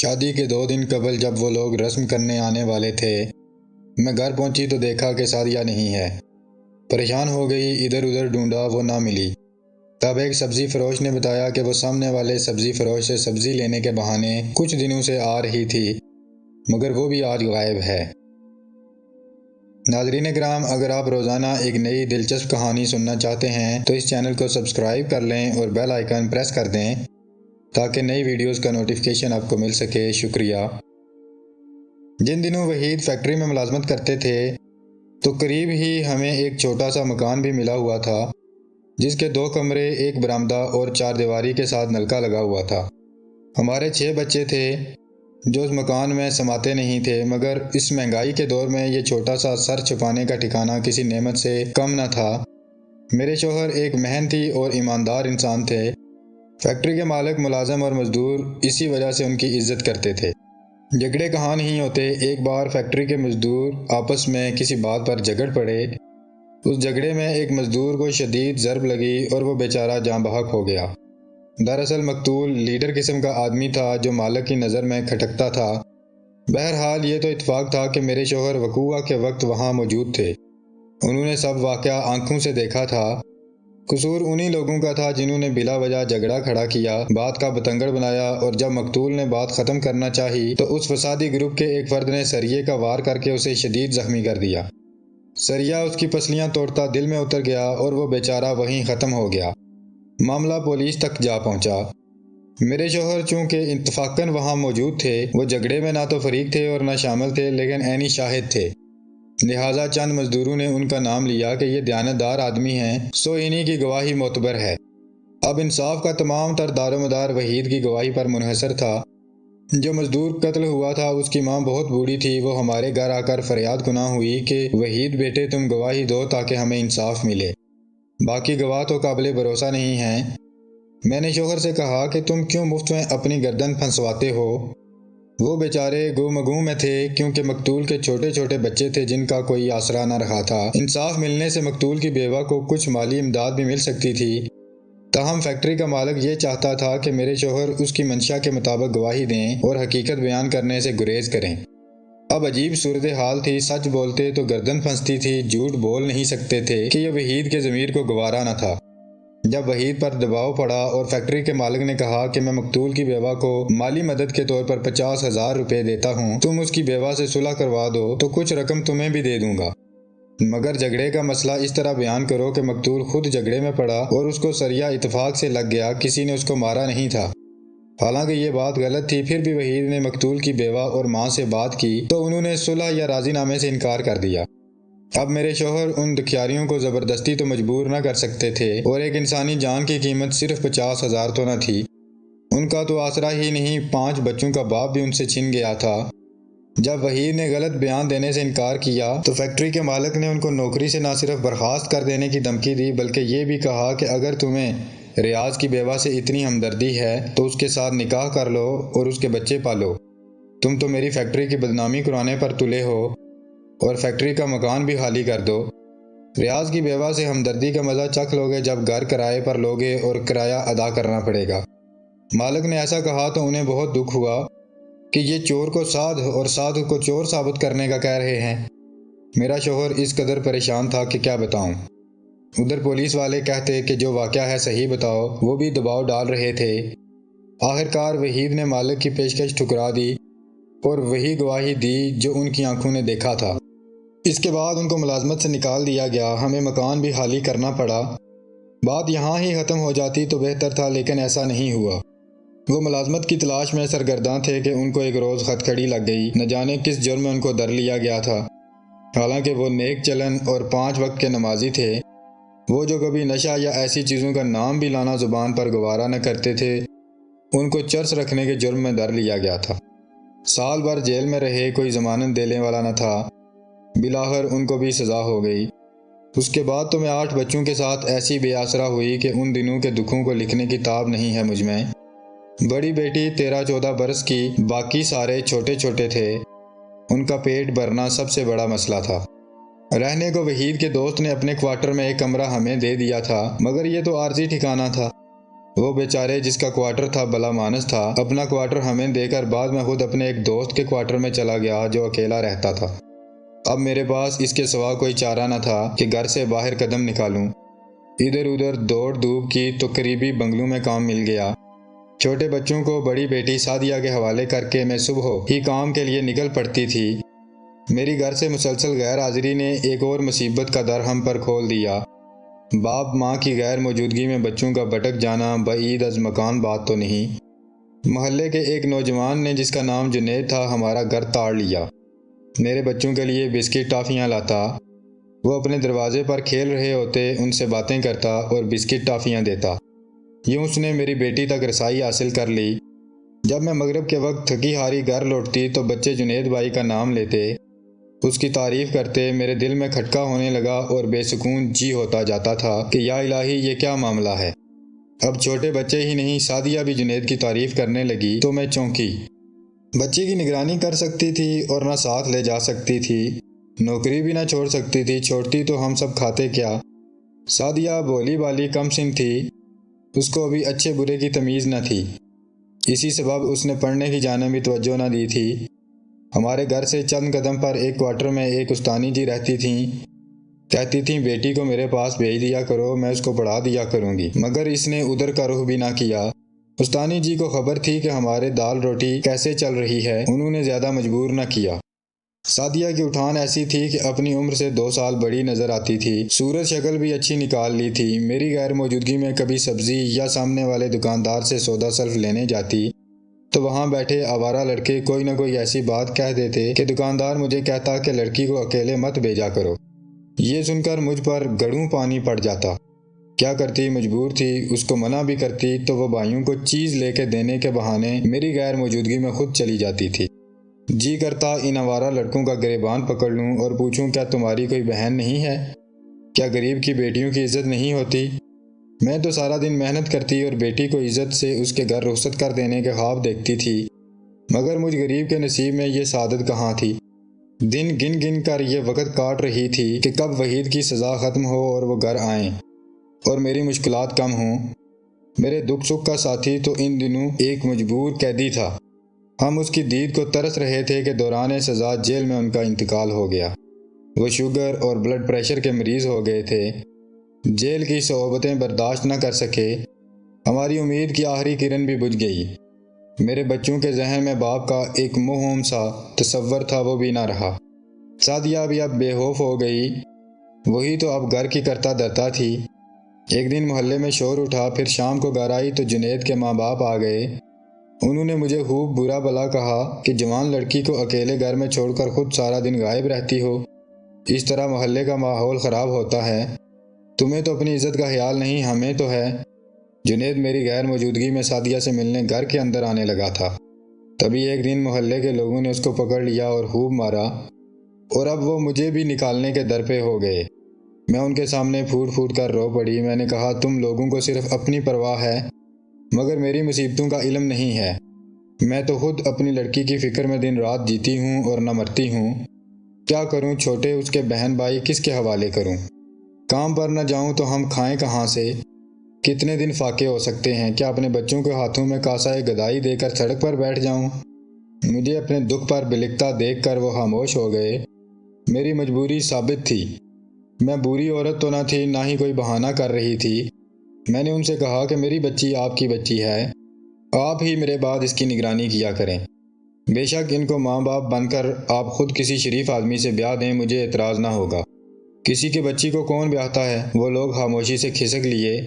شادی کے 2 دن قبل جب وہ لوگ رسم کرنے آنے والے تھے، میں گھر پہنچی تو دیکھا کہ سعدیہ نہیں ہے۔ پریشان ہو گئی، ادھر ادھر ڈھونڈا، وہ نہ ملی۔ تب ایک سبزی فروش نے بتایا کہ وہ سامنے والے سبزی فروش سے سبزی لینے کے بہانے کچھ دنوں سے آ رہی تھی، مگر وہ بھی آج غائب ہے۔ ناظرین کرام، اگر آپ روزانہ ایک نئی دلچسپ کہانی سننا چاہتے ہیں تو اس چینل کو سبسکرائب کر لیں اور بیل آئیکن پریس کر دیں تاکہ نئی ویڈیوز کا نوٹیفیکیشن آپ کو مل سکے۔ شکریہ۔ جن دنوں وحید فیکٹری میں ملازمت کرتے تھے تو قریب ہی ہمیں ایک چھوٹا سا مکان بھی ملا ہوا تھا، جس کے 2 کمرے، ایک برآمدہ اور 4 دیواری کے ساتھ نلکا لگا ہوا تھا۔ ہمارے 6 بچے تھے جو اس مکان میں سماتے نہیں تھے، مگر اس مہنگائی کے دور میں یہ چھوٹا سا سر چھپانے کا ٹھکانہ کسی نعمت سے کم نہ تھا۔ میرے شوہر ایک محنتی اور ایماندار انسان تھے۔ فیکٹری کے مالک، ملازم اور مزدور اسی وجہ سے ان کی عزت کرتے تھے۔ جھگڑے کہاں نہیں ہوتے۔ ایک بار فیکٹری کے مزدور آپس میں کسی بات پر جھگڑ پڑے۔ اس جھگڑے میں ایک مزدور کو شدید ضرب لگی اور وہ بیچارہ جاں بحق ہو گیا۔ دراصل مقتول لیڈر قسم کا آدمی تھا جو مالک کی نظر میں کھٹکتا تھا۔ بہرحال یہ تو اتفاق تھا کہ میرے شوہر وقوعہ کے وقت وہاں موجود تھے۔ انہوں نے سب واقعہ آنکھوں سے دیکھا تھا۔ قصور انہی لوگوں کا تھا جنہوں نے بلا وجہ جھگڑا کھڑا کیا، بات کا بتنگڑ بنایا، اور جب مقتول نے بات ختم کرنا چاہی تو اس فسادی گروپ کے ایک فرد نے سریے کا وار کر کے اسے شدید زخمی کر دیا۔ سریہ اس کی پسلیاں توڑتا دل میں اتر گیا اور وہ بیچارہ وہیں ختم ہو گیا۔ معاملہ پولیس تک جا پہنچا۔ میرے شوہر چونکہ اتفاقاً وہاں موجود تھے، وہ جھگڑے میں نہ تو فریق تھے اور نہ شامل تھے، لیکن عینی شاہد تھے۔ لہٰذا چند مزدوروں نے ان کا نام لیا کہ یہ دیانتدار آدمی ہیں، سو انہی کی گواہی معتبر ہے۔ اب انصاف کا تمام تر دار و مدار وحید کی گواہی پر منحصر تھا۔ جو مزدور قتل ہوا تھا اس کی ماں بہت بوڑھی تھی، وہ ہمارے گھر آ کر فریاد گناہ ہوئی کہ وحید بیٹے تم گواہی دو تاکہ ہمیں انصاف ملے، باقی گواہ تو قابل بھروسہ نہیں ہیں۔ میں نے شوہر سے کہا کہ تم کیوں مفت میں اپنی گردن پھنسواتے ہو؟ وہ بیچارے گو مگو میں تھے، کیونکہ مقتول کے چھوٹے چھوٹے بچے تھے جن کا کوئی آسرا نہ رہا تھا۔ انصاف ملنے سے مقتول کی بیوہ کو کچھ مالی امداد بھی مل سکتی تھی۔ تاہم فیکٹری کا مالک یہ چاہتا تھا کہ میرے شوہر اس کی منشا کے مطابق گواہی دیں اور حقیقت بیان کرنے سے گریز کریں۔ اب عجیب صورتحال تھی، سچ بولتے تو گردن پھنستی تھی، جھوٹ بول نہیں سکتے تھے کہ یہ وحید کے ضمیر کو گوارا نہ تھا۔ جب وحید پر دباؤ پڑا اور فیکٹری کے مالک نے کہا کہ میں مقتول کی بیوہ کو مالی مدد کے طور پر 50,000 روپے دیتا ہوں، تم اس کی بیوہ سے صلح کروا دو تو کچھ رقم تمہیں بھی دے دوں گا، مگر جھگڑے کا مسئلہ اس طرح بیان کرو کہ مقتول خود جھگڑے میں پڑا اور اس کو سریہ اتفاق سے لگ گیا، کسی نے اس کو مارا نہیں تھا۔ حالانکہ یہ بات غلط تھی، پھر بھی وحید نے مقتول کی بیوہ اور ماں سے بات کی تو انہوں نے صلح یا راضی نامے سے انکار کر دیا۔ اب میرے شوہر ان دکھیاریوں کو زبردستی تو مجبور نہ کر سکتے تھے، اور ایک انسانی جان کی قیمت صرف 50,000 تو نہ تھی۔ ان کا تو آسرا ہی نہیں، 5 بچوں کا باپ بھی ان سے چھن گیا تھا۔ جب وحید نے غلط بیان دینے سے انکار کیا تو فیکٹری کے مالک نے ان کو نوکری سے نہ صرف برخاست کر دینے کی دھمکی دی، بلکہ یہ بھی کہا کہ اگر تمہیں ریاض کی بیوہ سے اتنی ہمدردی ہے تو اس کے ساتھ نکاح کر لو اور اس کے بچے پالو، تم تو میری فیکٹری کی بدنامی کرانے پر تلے ہو، اور فیکٹری کا مکان بھی خالی کر دو۔ ریاض کی بیوہ سے ہمدردی کا مزہ چکھ لوگے جب گھر کرائے پر لوگے اور کرایہ ادا کرنا پڑے گا۔ مالک نے ایسا کہا تو انہیں بہت دکھ ہوا کہ یہ چور کو سادھ اور سادھ کو چور ثابت کرنے کا کہہ رہے ہیں۔ میرا شوہر اس قدر پریشان تھا کہ کیا بتاؤں۔ ادھر پولیس والے کہتے کہ جو واقعہ ہے صحیح بتاؤ، وہ بھی دباؤ ڈال رہے تھے۔ آخرکار وحید نے مالک کی پیشکش ٹھکرا دی اور وہی گواہی دی جو ان کی آنکھوں نے دیکھا تھا۔ اس کے بعد ان کو ملازمت سے نکال دیا گیا، ہمیں مکان بھی خالی کرنا پڑا۔ بات یہاں ہی ختم ہو جاتی تو بہتر تھا، لیکن ایسا نہیں ہوا۔ وہ ملازمت کی تلاش میں سرگرداں تھے کہ ان کو ایک روز خط کھڑی لگ گئی، نہ جانے کس جرم میں ان کو در لیا گیا تھا۔ حالانکہ وہ نیک چلن اور 5 وقت کے نمازی تھے، وہ جو کبھی نشہ یا ایسی چیزوں کا نام بھی لانا زبان پر گوارا نہ کرتے تھے، ان کو چرس رکھنے کے جرم میں در لیا گیا تھا۔ سال بھر جیل میں رہے، کوئی ضمانت دینے والا نہ تھا۔ بالآخر ان کو بھی سزا ہو گئی۔ اس کے بعد تو میں 8 بچوں کے ساتھ ایسی بے آسرا ہوئی کہ ان دنوں کے دکھوں کو لکھنے کی تاب نہیں ہے مجھ میں۔ بڑی بیٹی 13-14 برس کی، باقی سارے چھوٹے چھوٹے تھے۔ ان کا پیٹ بھرنا سب سے بڑا مسئلہ تھا۔ رہنے کو وحید کے دوست نے اپنے کوارٹر میں ایک کمرہ ہمیں دے دیا تھا، مگر یہ تو عارضی ٹھکانہ تھا۔ وہ بیچارے جس کا کوارٹر تھا بلا مانس تھا، اپنا کوارٹر ہمیں دے کر بعد میں خود اپنے ایک دوست کے کوارٹر میں چلا گیا جو اکیلا رہتا تھا۔ اب میرے پاس اس کے سوا کوئی چارہ نہ تھا کہ گھر سے باہر قدم نکالوں۔ ادھر ادھر دوڑ دھوپ کی تو قریبی بنگلوں میں کام مل گیا۔ چھوٹے بچوں کو بڑی بیٹی سعدیہ کے حوالے کر کے میں صبح ہی کام کے لیے نکل پڑتی تھی۔ میری گھر سے مسلسل غیر حاضری نے ایک اور مصیبت کا در ہم پر کھول دیا۔ باپ ماں کی غیر موجودگی میں بچوں کا بھٹک جانا بعید از مکان بات تو نہیں۔ محلے کے ایک نوجوان نے جس کا نام جنید تھا ہمارا گھر تاڑ لیا۔ میرے بچوں کے لیے بسکٹ ٹافیاں لاتا۔ وہ اپنے دروازے پر کھیل رہے ہوتے، ان سے باتیں کرتا اور بسکٹ ٹافیاں دیتا۔ یوں اس نے میری بیٹی تک رسائی حاصل کر لی۔ جب میں مغرب کے وقت تھکی ہاری گھر لوٹتی تو بچے جنید بھائی کا نام لیتے، اس کی تعریف کرتے۔ میرے دل میں کھٹکا ہونے لگا اور بے سکون جی ہوتا جاتا تھا کہ یا الہی یہ کیا معاملہ ہے۔ اب چھوٹے بچے ہی نہیں، سعدیہ بھی جنید کی تعریف کرنے لگی تو میں چونکی۔ بچی کی نگرانی کر سکتی تھی اور نہ ساتھ لے جا سکتی تھی، نوکری بھی نہ چھوڑ سکتی تھی، چھوڑتی تو ہم سب کھاتے کیا۔ سعدیہ بولی بالی کم سن تھی، اس کو ابھی اچھے برے کی تمیز نہ تھی، اسی سبب اس نے پڑھنے کی جانب بھی توجہ نہ دی تھی۔ ہمارے گھر سے چند قدم پر ایک کوارٹر میں ایک استانی جی رہتی تھیں، کہتی تھیں بیٹی کو میرے پاس بھیج دیا کرو، میں اس کو پڑھا دیا کروں گی، مگر اس نے ادھر کا رخ بھی نہ کیا۔ استانی جی کو خبر تھی کہ ہمارے دال روٹی کیسے چل رہی ہے، انہوں نے زیادہ مجبور نہ کیا۔ سعدیہ کی اٹھان ایسی تھی کہ اپنی عمر سے 2 سال بڑی نظر آتی تھی، صورت شکل بھی اچھی نکال لی تھی۔ میری غیر موجودگی میں کبھی سبزی یا سامنے والے دکاندار سے سودا سلف لینے جاتی تو وہاں بیٹھے آوارہ لڑکے کوئی نہ کوئی ایسی بات کہہ دیتے کہ دکاندار مجھے کہتا کہ لڑکی کو اکیلے مت بھیجا کرو۔ یہ سن کر مجھ پر گڑوں پانی پڑ جاتا۔ کیا کرتی، مجبور تھی، اس کو منع بھی کرتی تو وہ بھائیوں کو چیز لے کے دینے کے بہانے میری غیر موجودگی میں خود چلی جاتی تھی۔ جی کرتا ان آوارہ لڑکوں کا گریبان پکڑ لوں اور پوچھوں کیا تمہاری کوئی بہن نہیں ہے؟ کیا غریب کی بیٹیوں کی عزت نہیں ہوتی؟ میں تو سارا دن محنت کرتی اور بیٹی کو عزت سے اس کے گھر رخصت کر دینے کے خواب دیکھتی تھی، مگر مجھ غریب کے نصیب میں یہ سعادت کہاں تھی۔ دن گن گن کر یہ وقت کاٹ رہی تھی کہ کب وحید کی سزا ختم ہو اور وہ گھر آئیں اور میری مشکلات کم ہوں۔ میرے دکھ سکھ کا ساتھی تو ان دنوں ایک مجبور قیدی تھا۔ ہم اس کی دید کو ترس رہے تھے کہ دوران سزا جیل میں ان کا انتقال ہو گیا۔ وہ شوگر اور بلڈ پریشر کے مریض ہو گئے تھے، جیل کی صعوبتیں برداشت نہ کر سکے۔ ہماری امید کی آخری کرن بھی بجھ گئی۔ میرے بچوں کے ذہن میں باپ کا ایک موہوم سا تصور تھا، وہ بھی نہ رہا۔ سعدیہ بھی اب بے خوف ہو گئی، وہی تو اب گھر کی کرتا درتا تھی۔ ایک دن محلے میں شور اٹھا، پھر شام کو گھر آئی تو جنید کے ماں باپ آ گئے۔ انہوں نے مجھے خوب برا بھلا کہا کہ جوان لڑکی کو اکیلے گھر میں چھوڑ کر خود سارا دن غائب رہتی ہو، اس طرح محلے کا ماحول خراب ہوتا ہے، تمہیں تو اپنی عزت کا خیال نہیں، ہمیں تو ہے۔ جنید میری غیر موجودگی میں سعدیہ سے ملنے گھر کے اندر آنے لگا تھا، تبھی ایک دن محلے کے لوگوں نے اس کو پکڑ لیا اور خوب مارا، اور اب وہ مجھے بھی نکالنے کے در پہ ہو گئے۔ میں ان کے سامنے پھوٹ پھوٹ کر رو پڑی۔ میں نے کہا تم لوگوں کو صرف اپنی پرواہ ہے، مگر میری مصیبتوں کا علم نہیں ہے۔ میں تو خود اپنی لڑکی کی فکر میں دن رات جیتی ہوں اور نہ مرتی ہوں۔ کیا کروں، چھوٹے اس کے بہن بھائی کس کے حوالے کروں؟ کام پر نہ جاؤں تو ہم کھائیں کہاں سے؟ کتنے دن فاقے ہو سکتے ہیں؟ کیا اپنے بچوں کے ہاتھوں میں کاسہ گدائی دے کر سڑک پر بیٹھ جاؤں؟ مجھے اپنے دکھ پر بلکتا دیکھ کر وہ خاموش ہو گئے۔ میری مجبوری ثابت تھی۔ میں بری عورت تو نہ تھی، نہ ہی کوئی بہانہ کر رہی تھی۔ میں نے ان سے کہا کہ میری بچی آپ کی بچی ہے، آپ ہی میرے بعد اس کی نگرانی کیا کریں۔ بے شک ان کو ماں باپ بن کر آپ خود کسی شریف آدمی سے بیاہ دیں، مجھے اعتراض نہ ہوگا۔ کسی کی بچی کو کون بیاہتا ہے؟ وہ لوگ خاموشی سے کھسک لیے۔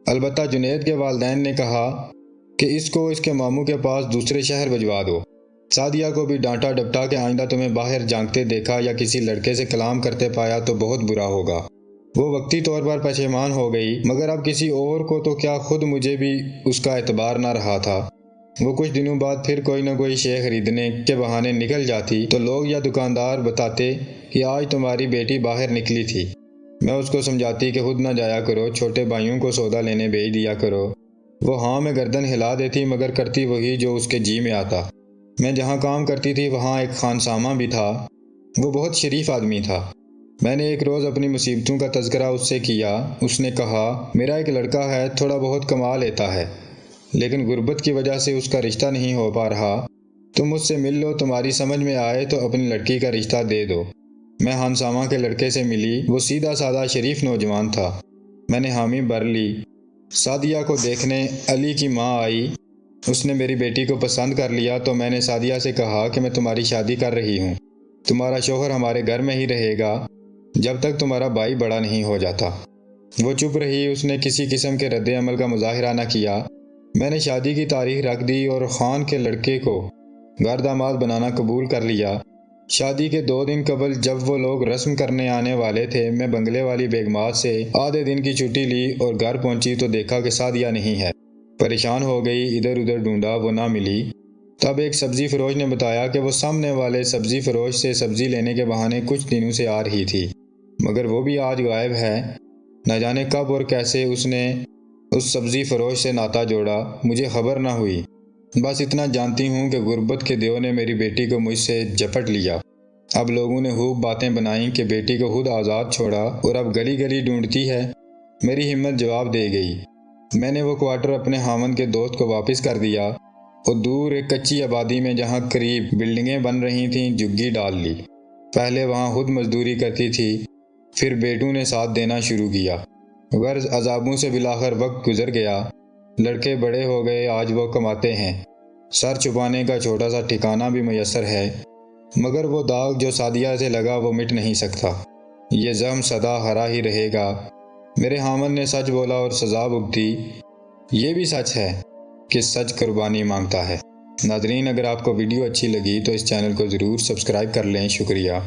البتہ جنید کے والدین نے کہا کہ اس کو اس کے ماموں کے پاس دوسرے شہر بھجوا دو۔ سعدیہ کو بھی ڈانٹا ڈپٹا کہ آئندہ تمہیں باہر جھانکتے دیکھا یا کسی لڑکے سے کلام کرتے پایا تو بہت برا ہوگا۔ وہ وقتی طور پر پشیمان ہو گئی، مگر اب کسی اور کو تو کیا خود مجھے بھی اس کا اعتبار نہ رہا تھا۔ وہ کچھ دنوں بعد پھر کوئی نہ کوئی شے خریدنے کے بہانے نکل جاتی تو لوگ یا دکاندار بتاتے کہ آج تمہاری بیٹی باہر نکلی تھی۔ میں اس کو سمجھاتی کہ خود نہ جایا کرو، چھوٹے بھائیوں کو سودا لینے بھیج دیا کرو۔ وہ ہاں میں گردن ہلا دیتی، مگر کرتی وہی جو اس کے جی میں آتا۔ میں جہاں کام کرتی تھی وہاں ایک خانسامہ بھی تھا، وہ بہت شریف آدمی تھا۔ میں نے ایک روز اپنی مصیبتوں کا تذکرہ اس سے کیا۔ اس نے کہا، میرا ایک لڑکا ہے، تھوڑا بہت کما لیتا ہے، لیکن غربت کی وجہ سے اس کا رشتہ نہیں ہو پا رہا۔ تم مجھ سے مل لو، تمہاری سمجھ میں آئے تو اپنی لڑکی کا رشتہ دے دو۔ میں ہنسامہ کے لڑکے سے ملی، وہ سیدھا سادہ شریف نوجوان تھا۔ میں نے حامی بھر لی۔ سعدیہ کو دیکھنے علی کی ماں آئی۔ اس نے میری بیٹی کو پسند کر لیا تو میں نے سعدیہ سے کہا کہ میں تمہاری شادی کر رہی ہوں، تمہارا شوہر ہمارے گھر میں ہی رہے گا جب تک تمہارا بھائی بڑا نہیں ہو جاتا۔ وہ چپ رہی، اس نے کسی قسم کے رد عمل کا مظاہرہ نہ کیا۔ میں نے شادی کی تاریخ رکھ دی اور خان کے لڑکے کو گھر داماد بنانا قبول کر لیا۔ شادی کے 2 دن قبل جب وہ لوگ رسم کرنے آنے والے تھے، میں بنگلے والی بیگمات سے آدھے دن کی چھٹی لی اور گھر پہنچی تو دیکھا کہ سعدیہ نہیں ہے۔ پریشان ہو گئی، ادھر ادھر ڈھونڈا، وہ نہ ملی۔ تب ایک سبزی فروش نے بتایا کہ وہ سامنے والے سبزی فروش سے سبزی لینے کے بہانے کچھ دنوں سے آ رہی تھی، مگر وہ بھی آج غائب ہے۔ نہ جانے کب اور کیسے اس نے اس سبزی فروش سے ناطہ جوڑا، مجھے خبر نہ ہوئی۔ بس اتنا جانتی ہوں کہ غربت کے دیو نے میری بیٹی کو مجھ سے جپٹ لیا۔ اب لوگوں نے خوب باتیں بنائیں کہ بیٹی کو خود آزاد چھوڑا اور اب گلی گلی ڈھونڈتی ہے۔ میری ہمت جواب دے گئی۔ میں نے وہ کوارٹر اپنے خاوند کے دوست کو واپس کر دیا اور دور ایک کچی آبادی میں جہاں قریب بلڈنگیں بن رہی تھیں جھگی ڈال لی۔ پہلے وہاں خود مزدوری کرتی تھی، پھر بیٹوں نے ساتھ دینا شروع کیا۔ غرض عذابوں سے بالآخر وقت گزر گیا۔ لڑکے بڑے ہو گئے، آج وہ کماتے ہیں، سر چھپانے کا چھوٹا سا ٹھکانہ بھی میسر ہے، مگر وہ داغ جو سعدیہ سے لگا وہ مٹ نہیں سکتا۔ یہ زخم سدا ہرا ہی رہے گا۔ میرے خاوند نے سچ بولا اور سزا بھگتی۔ یہ بھی سچ ہے کہ سچ قربانی مانگتا ہے۔ ناظرین، اگر آپ کو ویڈیو اچھی لگی تو اس چینل کو ضرور سبسکرائب کر لیں۔ شکریہ۔